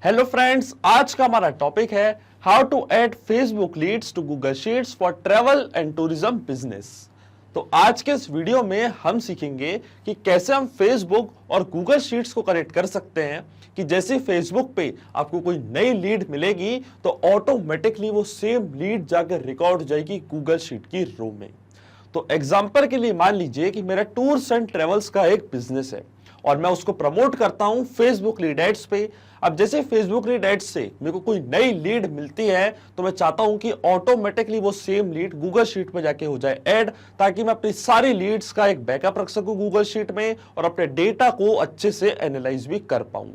Hello friends, आज का हमारा टॉपिक है how to add Facebook leads to Google Sheets for travel and tourism business. तो आज के इस वीडियो में हम सीखेंगे कि कैसे हम फेसबुक और गूगल शीट्स को कनेक्ट कर सकते हैं कि जैसे फेसबुक पे आपको कोई नई लीड मिलेगी तो ऑटोमेटिकली वो सेम लीड जाकर रिकॉर्ड हो जाएगी गूगल शीट की रो में। तो एग्जांपल के लिए मान लीजिए कि मेरा टूर्स एंड ट्रेवल्स का एक बिजनेस है और मैं उसको प्रमोट करता हूं फेसबुक लीड एड्स पे। अब जैसे फेसबुक लीड एड्स से मेरे को कोई नई लीड मिलती है तो मैं चाहता हूं कि ऑटोमेटिकली वो सेम लीड गूगल शीट पे जाके हो जाए ऐड, ताकि मैं अपनी सारी लीड्स का एक बैकअप रख सकूं गूगल शीट में और अपने डेटा को अच्छे से एनालाइज भी कर पाऊं।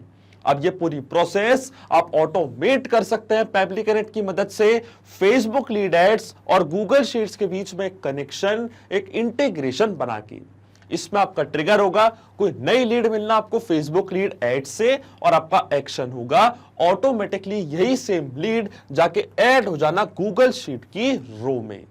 अब ये पूरी प्रोसेस आप ऑटोमेट कर सकते हैं पेबली कनेक्ट की मदद से। फेसबुक लीड एड्स और गूगल शीट्स के बीच में कनेक्शन, एक इंटीग्रेशन बना के इसमें आपका ट्रिगर होगा कोई नई लीड मिलना आपको फेसबुक लीड एड से, और आपका एक्शन होगा ऑटोमेटिकली यही सेम लीड जाके ऐड हो जाना गूगल शीट की रो में।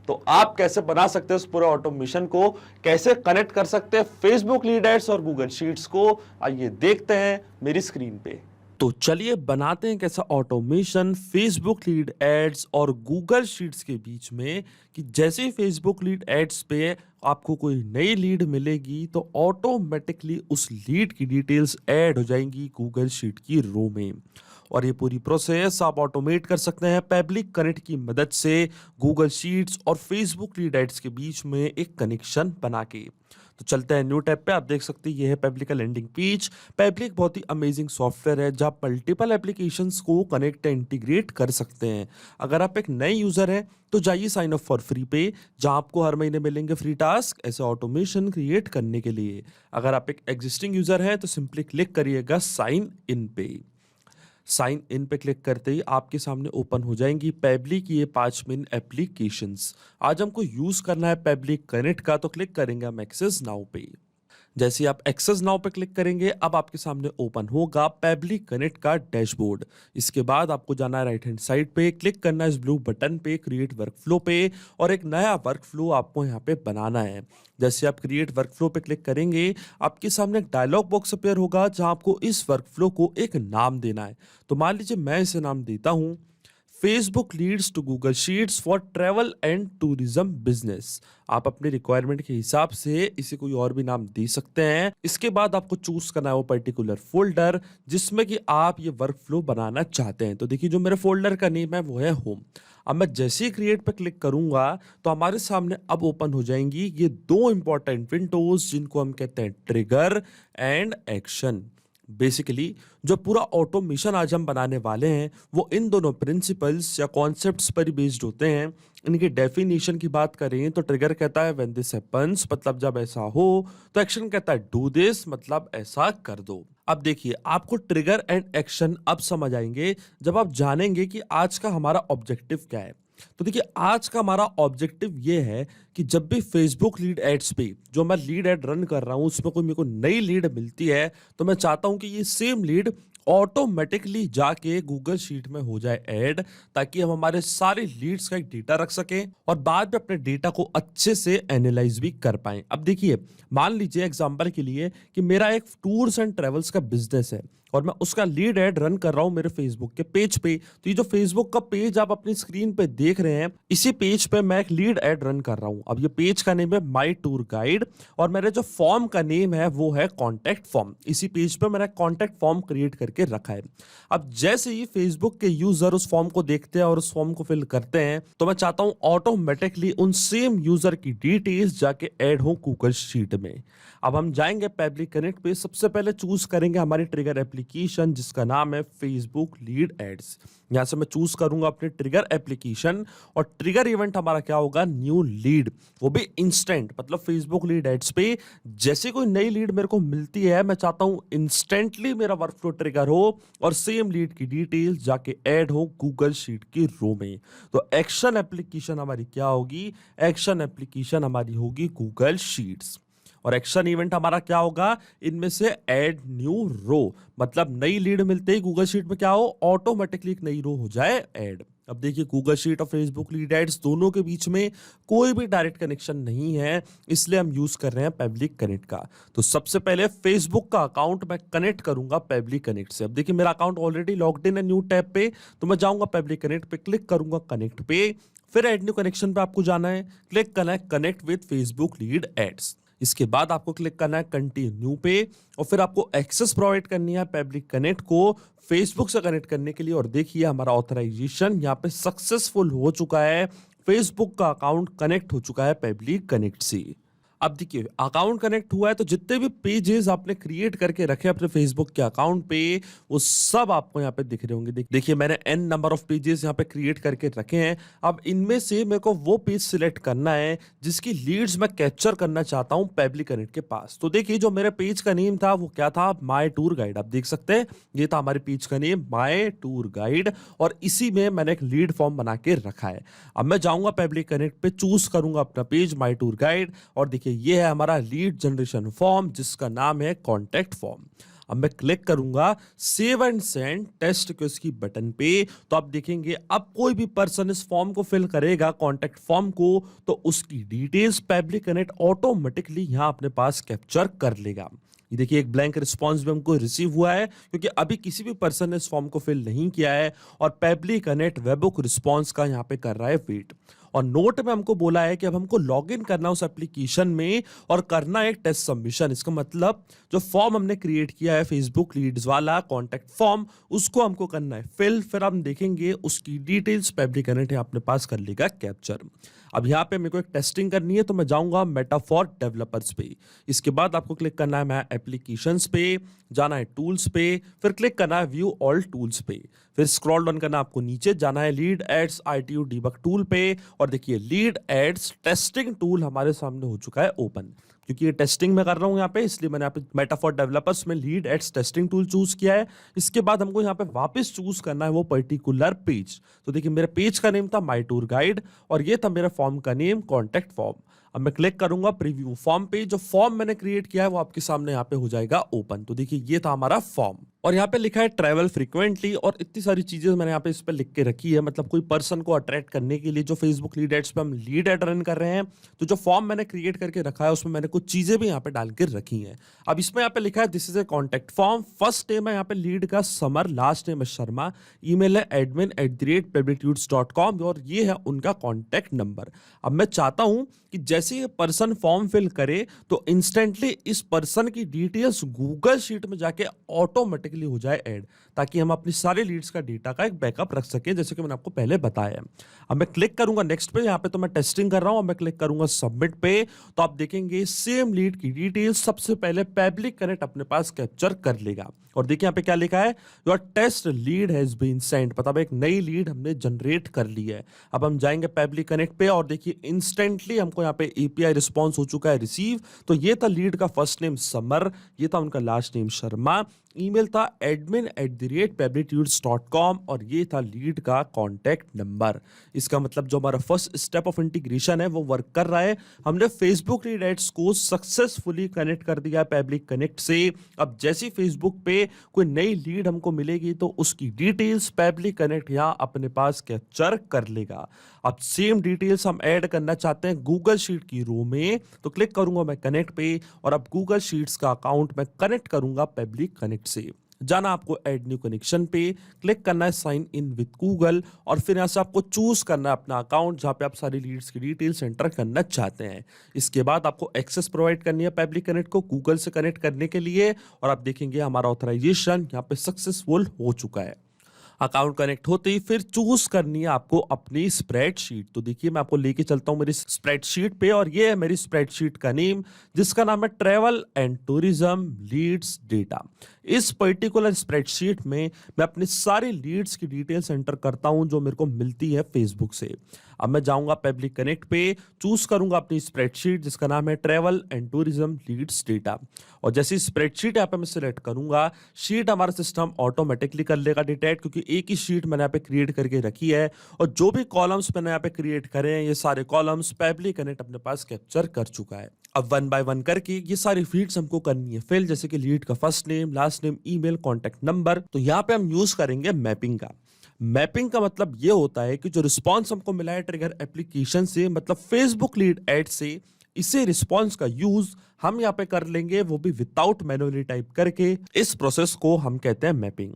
तो आप कैसे बना सकते हैं उस पूरे ऑटोमेशन को, कैसे कनेक्ट कर सकते हैं फेसबुक लीड एड्स और गूगल शीट्स को, आइए देखते हैं मेरी स्क्रीन पे। तो चलिए बनाते हैं कैसा ऑटोमेशन फेसबुक लीड एड्स और गूगल शीट्स के बीच में कि जैसे ही फेसबुक लीड एड्स पे आपको कोई नई लीड मिलेगी तो ऑटोमेटिकली उस लीड की डिटेल्स ऐड हो जाएंगी गूगल शीट की रो में। और ये पूरी प्रोसेस आप ऑटोमेट कर सकते हैं पेबली कनेक्ट की मदद से गूगल शीट्स और फेसबुक लीड एड्स के बीच में एक कनेक्शन बना के। तो चलते हैं न्यू टैब पे। आप देख सकते हैं ये है पेबली का लैंडिंग पेज। पेबली एक बहुत ही अमेजिंग सॉफ्टवेयर है जहां मल्टीपल एप्लीकेशंस को कनेक्ट एंड इंटीग्रेट कर सकते हैं। अगर आप एक नए यूजर हैं तो जाइए साइन अप फॉर फ्री पे, जहां आपको हर महीने मिलेंगे फ्री टास्क ऐसे ऑटोमेशन क्रिएट करने के लिए। अगर आप एक एग्जिस्टिंग यूजर हैं तो सिंपली क्लिक करिएगा साइन इन पे। साइन इन पे क्लिक करते ही आपके सामने ओपन हो जाएंगी पेबली की ये 5 मेन एप्लीकेशंस। आज हमको यूज करना है पेबली कनेक्ट का, तो क्लिक करेंगे हम एक्सेस नाउ पे। जैसे ही आप एक्सेस नाउ पे क्लिक करेंगे अब आपके सामने ओपन होगा पेबली कनेक्ट का डैशबोर्ड। इसके बाद आपको जाना है राइट हैंड साइड पे, क्लिक करना है इस ब्लू बटन पे क्रिएट वर्कफ्लो पे, और एक नया वर्कफ्लो आपको यहाँ पे बनाना है। जैसे आप क्रिएट वर्कफ्लो पे क्लिक करेंगे आपके सामने एक डायलॉग बॉक्स अपीयर होगा जहां आपको इस वर्कफ्लो को एक नाम देना है। तो मान लीजिए मैं इसे नाम देता हूं Facebook leads to Google Sheets for travel and tourism business. आप अपने रिक्वायरमेंट के हिसाब से इसे कोई और भी नाम दे सकते हैं। इसके बाद आपको चूज करना है वो पर्टिकुलर फोल्डर जिसमें कि आप ये वर्कफ्लो बनाना चाहते हैं। तो देखिए जो मेरे फोल्डर का नेम है वो है होम। अब मैं जैसे ही क्रिएट पे क्लिक करूंगा तो हमारे सामने अब ओपन हो जाएंगी ये दो इंपॉर्टेंट विंडोज जिनको हम कहते हैं ट्रिगर एंड एक्शन। बेसिकली जो पूरा ऑटोमेशन आज हम बनाने वाले हैं वो इन दोनों प्रिंसिपल्स या कॉन्सेप्ट्स पर ही बेस्ड होते हैं। इनकी डेफिनेशन की बात करें तो ट्रिगर कहता है व्हेन दिस हैपेंस, मतलब जब ऐसा हो। तो एक्शन कहता है डू दिस, मतलब ऐसा कर दो। अब देखिए आपको ट्रिगर एंड एक्शन अब समझ आएंगे जब आप जानेंगे कि आज का हमारा ऑब्जेक्टिव क्या है। तो देखिए आज का हमारा ऑब्जेक्टिव ये है कि जब भी फेसबुक लीड एड्स पे जो मैं लीड एड रन कर रहा हूं उसमें कोई मेरे को नई लीड मिलती है तो मैं चाहता हूं कि ये सेम लीड ऑटोमेटिकली जाके गूगल शीट में हो जाए ऐड, ताकि हम हमारे सारे लीड्स का एक डेटा रख सकें और बाद में अपने डेटा को अच्छे से एनालाइज भी कर पाएं। अब देखिए मान लीजिए एग्जांपल के लिए कि मेरा एक टूर्स एंड ट्रेवल्स का बिजनेस है और मैं उसका लीड एड रन कर रहा हूं मेरे फेसबुक के पेज पे। तो ये जो फेसबुक का पेज आप अपनी स्क्रीन पे देख रहे हैं इसी पेज पे मैं एक लीड एड रन कर रहा हूं। अब ये पेज का नेम है माय टूर गाइड और मेरे जो फॉर्म का नेम है वो है कॉन्टेक्ट फॉर्म। इसी पेज पे मैंने कॉन्टेक्ट फॉर्म क्रिएट करके रखा है। अब जैसे ही फेसबुक के यूजर उस फॉर्म को देखते हैं और उस फॉर्म को फिल करते हैं तो मैं चाहता हूं ऑटोमेटिकली उन सेम यूजर की डिटेल्स जाके ऐड हो गूगल शीट में। अब हम जाएंगे पेबली कनेक्ट पे, सबसे पहले चूज करेंगे हमारी ट्रिगर एप्लीकेशन जिसका नाम है फेसबुक लीड एड्स। यहां से मैं चूज करूंगा अपने ट्रिगर एप्लीकेशन और ट्रिगर इवेंट हमारा क्या होगा, न्यू लीड, वो भी इंस्टेंट। मतलब फेसबुक लीड एड्स पे जैसे कोई नई लीड मेरे को मिलती है मैं चाहता हूं इंस्टेंटली मेरा वर्कफ्लो ट्रिगर हो और सेम लीड की डिटेल्स जाके ऐड हो गूगल शीट की रो में। तो एक्शन एप्लीकेशन हमारी क्या होगी, एक्शन एप्लीकेशन हमारी होगी गूगल शीट्स। और एक्शन इवेंट हमारा क्या होगा, इनमें से ऐड न्यू रो, मतलब नई लीड मिलते ही गूगल शीट में क्या हो ऑटोमेटिकली एक नई रो हो जाए ऐड। अब देखिए गूगल शीट और फेसबुक लीड एड्स दोनों के बीच में कोई भी डायरेक्ट कनेक्शन नहीं है, इसलिए हम यूज कर रहे हैं पब्लिक कनेक्ट का। तो सबसे पहले फेसबुक का अकाउंट मैं कनेक्ट करूंगा पब्लिक कनेक्ट से। अब देखिए मेरा अकाउंट ऑलरेडी लॉग्ड इन है न्यू टैब पे, तो मैं जाऊंगा पब्लिक कनेक्ट पे, क्लिक करूंगा कनेक्ट पे, फिर ऐड न्यू कनेक्शन पे आपको जाना है, क्लिक करना है connect with Facebook lead ads. इसके बाद आपको क्लिक करना है कंटिन्यू पे, और फिर आपको एक्सेस प्रोवाइड करनी है पब्लिक कनेक्ट को फेसबुक से कनेक्ट करने के लिए। और देखिए हमारा ऑथराइजेशन यहाँ पे सक्सेसफुल हो चुका है, फेसबुक का अकाउंट कनेक्ट हो चुका है पब्लिक कनेक्ट से। अब देखिए अकाउंट कनेक्ट हुआ है, तो जितने भी पेजेस आपने क्रिएट करके रखे अपने फेसबुक के अकाउंट पे, वो सब आपको यहाँ पे दिख रहे होंगे। देखिए मैंने n नंबर ऑफ पेजेस यहाँ पे क्रिएट करके रखे हैं। अब इनमें से मेरे को वो पेज सिलेक्ट करना है जिसकी लीड्स मैं कैप्चर करना चाहता हूँ पब्लिक कनेक्ट के पास। तो देखिए जो मेरे पेज का नेम था वो क्या था, माई टूर गाइड। आप देख सकते हैं ये था हमारे पेज का नेम, माई टूर गाइड, और इसी में मैंने एक लीड फॉर्म बना के रखा है। अब मैं जाऊंगा पब्लिक कनेक्ट पे, चूज करूंगा अपना पेज माई टूर गाइड, और देखिए ये है हमारा लीड जनरेशन फॉर्म जिसका नाम है कॉन्टैक्ट फॉर्म। अब मैं क्लिक करूंगा save and send test request की बटन पे, तो आप देखेंगे अब कोई भी पर्सन इस फॉर्म को फिल करेगा कॉन्टैक्ट फॉर्म को, तो उसकी डिटेल्स पब्लिक कनेक्ट ऑटोमेटिकली यहां अपने पास कैप्चर कर लेगा। ये देखिए एक ब्लैंक रिस्पांस भी हमको रिसीव हुआ है, क्योंकि अभी किसी भी पर्सन ने इस फॉर्म को फिल नहीं किया है, और पब्लिक कनेक्ट वेबहुक रिस्पांस का यहाँ पे कर रहा है वेट। और नोट में हमको बोला है कि अब हमको लॉगिन करना उस एप्लीकेशन में और करना है एक टेस्ट सबमिशन। इसका मतलब जो फॉर्म हमने क्रिएट किया है फेसबुक लीड्स वाला कॉन्टैक्ट फॉर्म, उसको हमको करना है फिल, फिर हम देखेंगे उसकी डिटेल्स पब्लिक कनेक्ट अपने पास कर लेगा कैप्चर। अब यहाँ पे मेरे को एक टेस्टिंग करनी है, तो मैं जाऊंगा मेटा फॉर डेवलपर्स पे। इसके बाद आपको क्लिक करना है मैं एप्लीकेशंस पे, जाना है टूल्स पे, फिर क्लिक करना है व्यू ऑल टूल्स पे, फिर स्क्रॉल डाउन करना आपको नीचे, जाना है lead ads ITU debug tool पे, और देखिए लीड एड्स टेस्टिंग टूल हमारे सामने हो चुका है ओपन। क्योंकि ये टेस्टिंग में कर रहा हूं यहाँ पे, इसलिए मैंने यहाँ पे मेटा फॉर डेवलपर्स में lead ads testing tool choose किया है। इसके बाद हमको यहाँ पे वापस चूज करना है वो पर्टिकुलर पेज। तो देखिए मेरे पेज का नेम था माई टूर गाइड, और ये था मेरा फॉर्म का नेम कॉन्टैक्ट फॉर्म। अब मैं क्लिक करूंगा प्रीव्यू फॉर्म पे, जो फॉर्म मैंने क्रिएट किया है वो आपके सामने यहाँ पे हो जाएगा ओपन। तो देखिए ये था हमारा फॉर्म, और यहाँ पे लिखा है ट्रैवल फ्रीक्वेंटली, और इतनी सारी चीजें मैंने यहाँ पे इस पे लिख के रखी है। मतलब कोई पर्सन को अट्रैक्ट करने के लिए जो फेसबुक लीड एड्स पे हम लीड एड रन कर रहे हैं, तो जो फॉर्म मैंने क्रिएट करके रखा है उसमें मैंने कुछ चीजें भी यहाँ पे डाल के रखी हैं। अब इसमें यहाँ पे लिखा है this is a contact form, first name है यहाँ पे लीड का समर, लास्ट नेम है शर्मा, ईमेल है admin@publicleads.com, और ये है उनका कॉन्टैक्ट नंबर। अब मैं चाहता हूं कि जैसे ये पर्सन फॉर्म फिल करे तो इंस्टेंटली इस पर्सन की डिटेल्स गूगल शीट में जाके ऑटोमेटिकली हो जाए ऐड, ताकि हम अपनी सारी लीड्स का डेटा का एक बैकअप रख सकें, जैसे कि मैंने आपको पहले बताया। अब मैं क्लिक करूंगा नेक्स्ट पे, यहाँ पे तो मैं टेस्टिंग कर रहा हूं। मैं क्लिक करूंगा सबमिट पे, तो आप देखेंगे सेम लीड की डिटेल्स सबसे पहले पब्लिक कनेक्ट अपने पास कैप्चर कर लेगा। और देखिए यहाँ पे क्या लिखा है, your test lead has been send, मतलब एक नई लीड हमने जनरेट कर ली है। अब हम जाएंगे पब्लिक कनेक्ट पे, और देखिए इंस्टेंटली हमको यहाँ पे API रिस्पॉन्स हो चुका है रिसीव। तो ये था लीड का फर्स्ट नेम समर, ये था उनका लास्ट नेम शर्मा, ईमेल था admin@publicleads.com, और ये था लीड का कॉन्टैक्ट नंबर। इसका मतलब जो हमारा फर्स्ट स्टेप ऑफ इंटीग्रेशन है वो वर्क कर रहा है। हमने फेसबुक लीड एड्स को सक्सेसफुली कनेक्ट कर दिया पब्लिक कनेक्ट से। अब जैसी फेसबुक पे कोई नई लीड हमको मिलेगी तो उसकी डिटेल्स पब्लिक कनेक्ट यहाँ अपने पास कैप्चर कर लेगा। अब सेम डिटेल्स हम ऐड करना चाहते हैं गूगल शीट की रो में, तो क्लिक करूंगा मैं कनेक्ट पे, और अब गूगल शीट्स का अकाउंट मैं कनेक्ट करूंगा पब्लिक कनेक्ट से। जाना आपको ऐड न्यू कनेक्शन पे, क्लिक करना है साइन इन विद गूगल, और फिर यहाँ से आपको चूज करना है अपना अकाउंट जहाँ पे आप सारी लीड्स की डिटेल्स एंटर करना चाहते हैं। इसके बाद आपको एक्सेस प्रोवाइड करनी है पब्लिक कनेक्ट को गूगल से कनेक्ट करने के लिए, और आप देखेंगे हमारा ऑथराइजेशन यहाँ पे सक्सेसफुल हो चुका है। अकाउंट कनेक्ट होते ही फिर चूज करनी है आपको अपनी स्प्रेडशीट। तो देखिए मैं आपको लेके चलता हूं मेरी स्प्रेडशीट पे, और ये है मेरी स्प्रेडशीट का नेम जिसका नाम है travel and tourism leads data. इस पर्टिकुलर स्प्रेडशीट में मैं अपनी सारी लीड्स की डिटेल्स एंटर करता हूं जो मेरे को मिलती है फेसबुक से। अब मैं जाऊंगा पब्लिक कनेक्ट पे, चूज करूंगा अपनी स्प्रेडशीट जिसका नाम है travel and tourism leads data, और जैसी स्प्रेडशीट यहाँ पे मैं सिलेक्ट करूंगा, शीट हमारा सिस्टम ऑटोमेटिकली कर लेगा डिटेक्ट, क्योंकि एक ही शीट मैंने यहाँ पे क्रिएट करके रखी है, और जो भी कॉलम्स मैंने यहाँ पे क्रिएट करे हैं ये सारे कॉलम्स पब्लिक कनेक्ट अपने पास कैप्चर कर चुका है। अब वन बाय वन करके ये सारी फील्ड्स हमको करनी है फिल, जैसे कि लीड का first name, last name, email, contact number. तो यहाँ पे हम यूज करेंगे मैपिंग का। मैपिंग का मतलब ये होता है कि जो रिस्पॉन्स हमको मिला है ट्रिगर एप्लीकेशन से, मतलब फेसबुक लीड एड से, इसे रिस्पॉन्स का यूज हम यहाँ पे कर लेंगे, वो भी विदाउट मैनुअली टाइप करके। इस प्रोसेस को हम कहते हैं मैपिंग।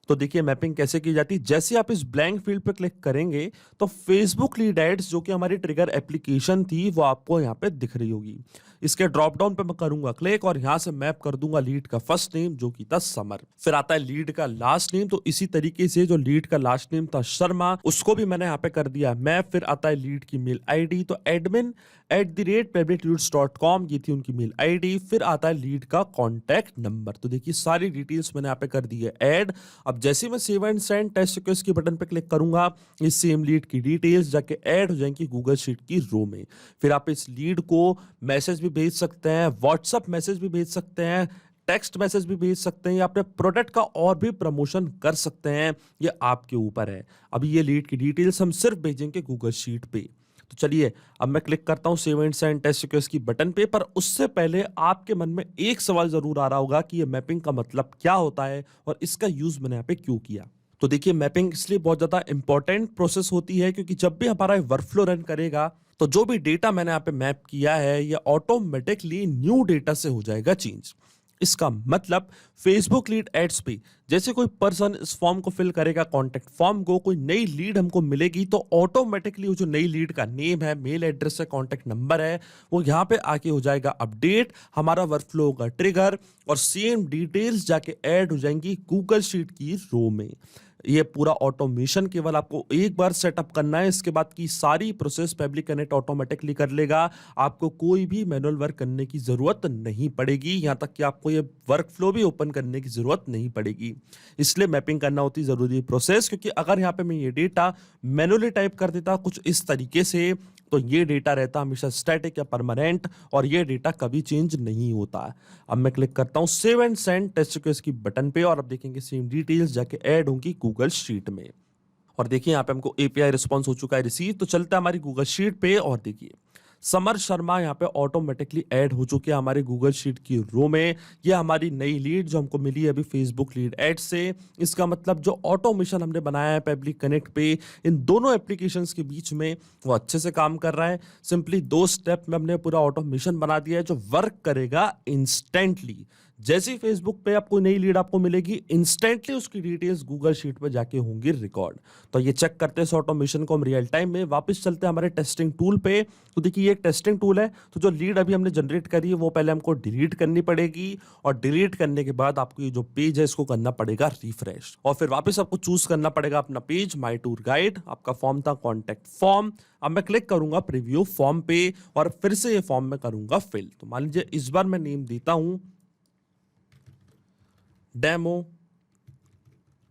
तो देखिए मैपिंग कैसे की जाती है। जैसे आप इस ब्लैंक फील्ड पे क्लिक करेंगे तो फेसबुक लीड एड्स जो कि हमारी ट्रिगर एप्लीकेशन थी वो आपको यहाँ पे दिख रही होगी। इसके ड्रॉप डाउन पे मैं करूंगा क्लिक और यहाँ से मैप कर दूंगा लीड का फर्स्ट नेम जो कि था समर, फिर आता है लीड का लास्ट नेम। तो इसी तरीके से जो लीड का लास्ट नेम था शर्मा, उसको भी मैंने यहाँ पे कर दिया मैप। फिर आता है लीड की मेल आईडी, तो admin@pebblitudes.com ये थी उनकी मेल आईडी। फिर आता है लीड का कॉन्टैक्ट नंबर। तो देखिए सारी डिटेल्स मैंने यहाँ पे कर दी है ऐड। अब जैसे मैं save and send test request के बटन पे क्लिक करूंगा, इस सेम लीड की डिटेल्स जाके ऐड हो जाएंगी गूगल शीट की रो में। फिर आप इस लीड को मैसेज भी भेज सकते हैं, व्हाट्सएप मैसेज भी भेज सकते हैं, टेक्स्ट मैसेज भी भेज सकते हैं, या अपने प्रोडक्ट का और भी प्रमोशन कर सकते हैं, ये आपके ऊपर है। अभी ये लीड की डिटेल्स हम सिर्फ भेजेंगे गूगल शीट पे। तो चलिए अब मैं क्लिक करता हूं save and send test request की बटन पे। पर उससे पहले आपके मन में एक सवाल जरूर आ रहा होगा कि ये मैपिंग का मतलब क्या होता है और इसका यूज मैंने यहाँ पे क्यों किया। तो देखिए मैपिंग इसलिए बहुत ज्यादा इंपॉर्टेंट प्रोसेस होती है क्योंकि जब भी हमारा वर्कफ्लो रन करेगा तो जो भी डेटा मैंने यहाँ पे मैप किया है ये ऑटोमेटिकली न्यू डेटा से हो जाएगा चेंज। इसका मतलब फेसबुक लीड एड्स पे जैसे कोई पर्सन इस फॉर्म को फिल करेगा, कॉन्टेक्ट फॉर्म को, कोई नई लीड हमको मिलेगी तो ऑटोमेटिकली वो जो नई लीड का नेम है, मेल एड्रेस है, कॉन्टेक्ट नंबर है, वो यहाँ पे आके हो जाएगा अपडेट, हमारा वर्कफ्लो होगा ट्रिगर और सेम डिटेल्स जाके ऐड हो जाएंगी गूगल शीट की रो में। ये पूरा ऑटोमेशन केवल आपको एक बार सेटअप करना है, इसके बाद की सारी प्रोसेस पेबली कनेक्ट ऑटोमेटिकली कर लेगा। आपको कोई भी मैनुअल वर्क करने की जरूरत नहीं पड़ेगी, यहां तक कि आपको ये वर्कफ्लो भी ओपन करने की जरूरत नहीं पड़ेगी। इसलिए मैपिंग करना होती जरूरी प्रोसेस, क्योंकि अगर यहाँ पे मैं ये डेटा मैनुअली टाइप कर देता कुछ इस तरीके से तो ये डेटा रहता हमेशा स्टैटिक या परमानेंट और ये डेटा कभी चेंज नहीं होता। अब मैं क्लिक करता हूं save and send test request की बटन पे और अब देखेंगे सेम डिटेल्स जाके ऐड होंगी गूगल शीट में। और देखिए यहाँ पे हमको एपीआई रिस्पॉन्स हो चुका है रिसीव। तो चलता है हमारी गूगल शीट पे और देखिए समर शर्मा यहाँ पे ऑटोमेटिकली ऐड हो चुके हैं हमारे गूगल शीट की रो में। ये हमारी नई लीड जो हमको मिली है अभी फेसबुक लीड एड से। इसका मतलब जो ऑटोमेशन हमने बनाया है पेबली कनेक्ट पे इन दोनों एप्लीकेशंस के बीच में वो अच्छे से काम कर रहा है। सिंपली 2 स्टेप में हमने पूरा ऑटोमेशन बना दिया है जो वर्क करेगा इंस्टेंटली। जैसे ही फेसबुक पे आपको नई लीड आपको मिलेगी इंस्टेंटली उसकी डिटेल्स गूगल शीट पे जाके होंगी रिकॉर्ड। तो ये चेक करते हैं इस ऑटोमेशन को हम रियल टाइम में। वापस चलते हैं हमारे टेस्टिंग टूल पे। तो देखिए ये एक टेस्टिंग टूल है। तो जो लीड अभी हमने जनरेट करी है वो पहले हमको डिलीट करनी पड़ेगी और डिलीट करने के बाद आपको ये जो पेज है इसको करना पड़ेगा रिफ्रेश और फिर वापस आपको चूज करना पड़ेगा अपना पेज माई टूर गाइड। आपका फॉर्म था कॉन्टेक्ट फॉर्म। अब मैं क्लिक करूंगा प्रीव्यू फॉर्म पे और फिर से ये फॉर्म में करूंगा फिल। तो मान लीजिए इस बार मैं नेम देता हूं डेमो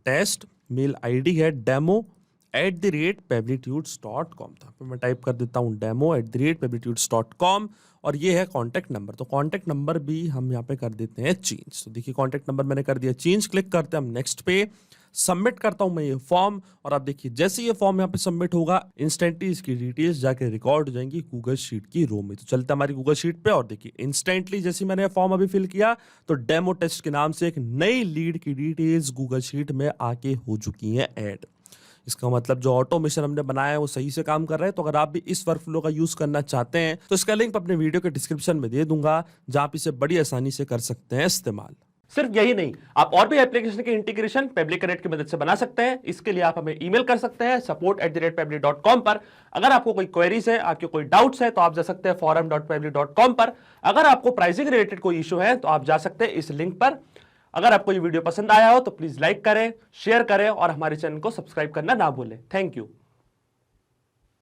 टेस्ट, मेल आईडी है demo@pebblitudes.com था। तो मैं टाइप कर देता हूं demo@pebblitudes.com और ये है कॉन्टैक्ट नंबर। तो कॉन्टैक्ट नंबर भी हम यहाँ पे कर देते हैं चेंज। तो देखिए कॉन्टैक्ट नंबर मैंने कर दिया चेंज। क्लिक करते हैं हम नेक्स्ट पे। सबमिट करता हूं मैं ये फॉर्म और आप देखिए जैसे ये फॉर्म यहाँ पे सबमिट होगा इंस्टेंटली इसकी डिटेल्स जाके रिकॉर्ड हो जाएंगी गूगल शीट की रो में। तो चलते हमारी गूगल शीट पे और देखिए इंस्टेंटली जैसे मैंने फॉर्म अभी फिल किया तो डेमो टेस्ट के नाम से एक नई लीड की डिटेल्स गूगल शीट में आके हो चुकी हैं ऐड। इसका मतलब जो ऑटोमेशन हमने बनाया है वो सही से काम कर रहा है। तो अगर आप भी इस वर्कफ्लो का यूज करना चाहते हैं तो इसका लिंक अपने वीडियो के डिस्क्रिप्शन में दे दूंगा जहां आप इसे बड़ी आसानी से कर सकते हैं इस्तेमाल। सिर्फ यही नहीं, आप और भी एप्लीकेशन के इंटीग्रेशन पेबली कनेक्ट की मदद से बना सकते हैं। इसके लिए आप हमें ईमेल कर सकते हैं support@pebblitudes.com पर। अगर आपको कोई क्वेरीज है, आपके कोई डाउट्स है तो आप जा सकते हैं forum.pebblitudes.com पर। अगर आपको प्राइसिंग रिलेटेड कोई इशू है तो आप जा सकते हैं इस लिंक पर। अगर आपको ये वीडियो पसंद आया हो तो प्लीज लाइक करें, शेयर करें और हमारे चैनल को सब्सक्राइब करना ना भूलें। Thank you.